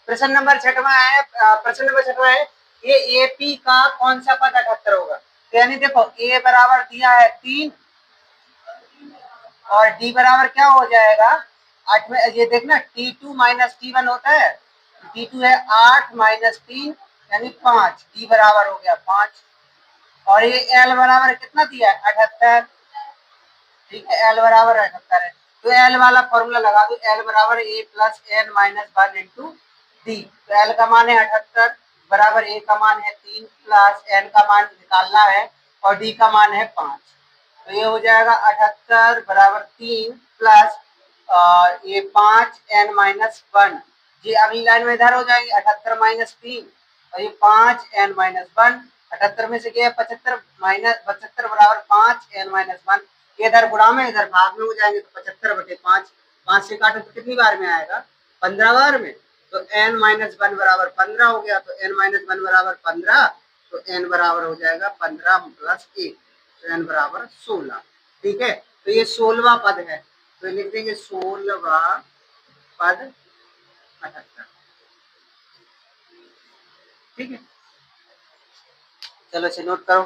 प्रश्न नंबर 6वां है, प्रश्न नंबर 6वां है, ये एपी का कौन सा पद 78 होगा? तो यानी देखो ए बराबर दिया है 3 और डी बराबर क्या हो जाएगा 8 में, ये देखना T2 माइनस T1 होता है, T2 है 8 माइनस 3 यानी 5, डी बराबर हो गया 5 और ये एल बराबर कितना दिया है 78। ठीक है, एल बराबर 78 है तो एल वाला फॉर्मूला लगा दो, एल बराबर A plus N minus 1 into D. तो एल का मान है 78 बराबर ए का मान है 3 प्लस एन का मान निकालना है और डी का मान है 5। तो ये हो जाएगा 78 बराबर 3 प्लस ये 5 एन माइनस 1। जी अगली लाइन में इधर हो जाएंगे 78 माइनस 3 और ये 5 एन माइनस 1। 78 में से क्या है 75 माइनस 75 बराबर 5 एन माइनस 1। इधर गुणा में इधर भाग में हो जाएंगे तो 75 बटे 5, 5 से काटो तो कितनी बार में आएगा 15 बार में। तो n माइनस 1 बराबर 15 हो गया, तो n माइनस 1 बराबर 15, तो n बराबर हो जाएगा 15 प्लस 1, तो n बराबर 16। ठीक है, तो ये 16वां पद है, तो लिख देंगे 16वां पद 78। ठीक है, चलो इसे नोट करो।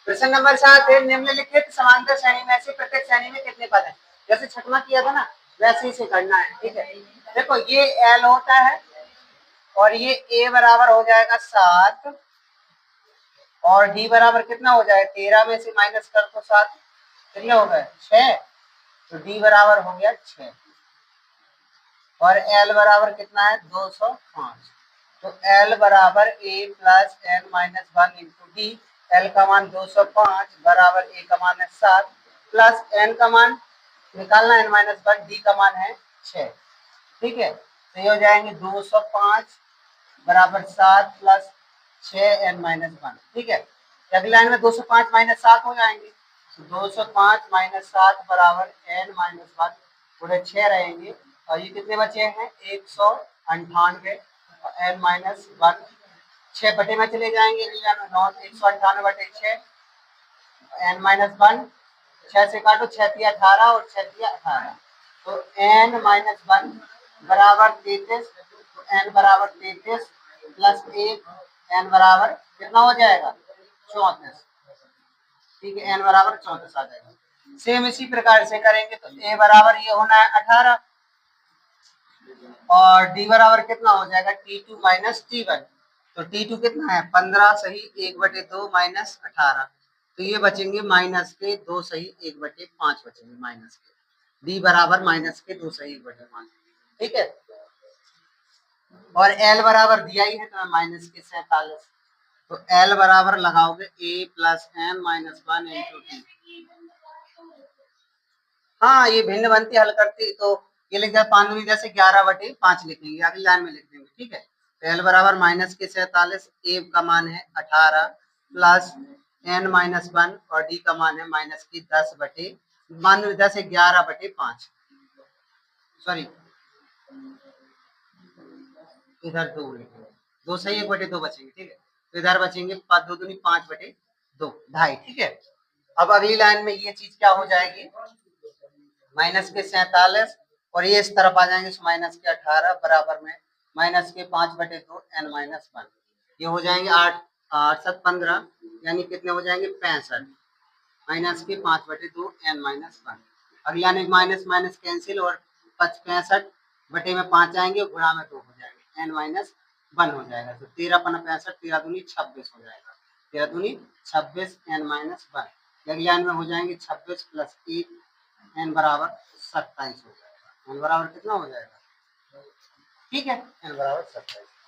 प्रश्न नंबर 7 है, निम्नलिखित समांतर श्रेणी में से प्रत्येक श्रेणी में कितने पद हैं? जैसे छठवां किया था ना वैसे ही से करना है। ठीक है, देखो ये एल होता है और ये ए बराबर हो जाएगा 7 और डी बराबर कितना हो जाएगा 13 में से माइनस कर तो 7 कितने हो गए 6, तो डी बराबर हो गया 6 और एल बराबर कितना है 205। तो एल बराबर A plus N minus 1 into D. L का मान 205 बराबर ए का मान है 7 प्लस एन का मान निकालना एन माइनस 1, डी का मान है 6। ठीक है, तो ये हो जाएंगे 205 बराबर 7 प्लस 6 एन माइनस 1। ठीक है, अगली लाइन में 205 माइनस 7 हो जाएंगे, तो 205 माइनस 7 बराबर एन माइनस 1 पूरे 6 रहेंगे और ये कितने बचे हैं 198 और एन माइनस 1 6 बटे में चले जाएंगे, 198 बटे 6 एन माइनस 1, 6 से काटो 6 तिया 18 और 6 तिया 18, तो एन माइनस 1 बराबर 33, तो एन बराबर 33 प्लस 1 एन बराबर कितना हो जाएगा 34। ठीक है, एन बराबर 34 आ जाएगा। सेम इसी प्रकार से करेंगे तो ए बराबर ये होना है 18 और डी बराबर कितना हो जाएगा T2 माइनस T1। तो T2 कितना है 15 सही 1/2 माइनस 18, तो ये बचेंगे माइनस के 2 सही 1/5 बचेंगे माइनस के। डी बराबर माइनस के 2 सही 1/5। ठीक है, और एल बराबर दिया ही है तो माइनस के 47, तो एल बराबर लगाओगे A plus N minus 1 into T. हाँ ये भिन्न बनती हल करती तो ये लिख जाए 5 जैसे 11/5 लिखेंगे, अगली लाइन में लिख देंगे। ठीक है, तो एल बराबर माइनस के 47, ए का मान है 18 प्लस एन माइनस 1 और डी का मान है माइनस की 10 11/5। सॉरी इधर 2 लिखेंगे, 2 सही 1/2 बचेंगे। ठीक है, तो इधर बचेंगे 2 दूनी 5/2 ढाई। ठीक है, अब अगली लाइन में ये चीज क्या हो जाएगी माइनस के 47 और ये इस तरफ आ जाएंगे माइनस के 18 बराबर में माइनस के 5/2 एन माइनस 1। ये हो जाएंगे 8 8 7 15 यानी कितने हो जाएंगे 65 माइनस के 5/2 एन माइनस 1। अगली यानी माइनस माइनस कैंसिल और 65 बटे में 5 आएंगे और गुणा में 2 हो जाएंगे एन माइनस 1 हो जाएगा। तो 13 × 65 13 दूनी 26 हो जाएगा, 13 दूनी 26 एन माइनस 1। अगली लाइन में हो जाएंगे 26 प्लस 1 एन बराबर 27 हो जाएगा। एन बराबर कितना हो जाएगा ठीक है, एन बराबर 27।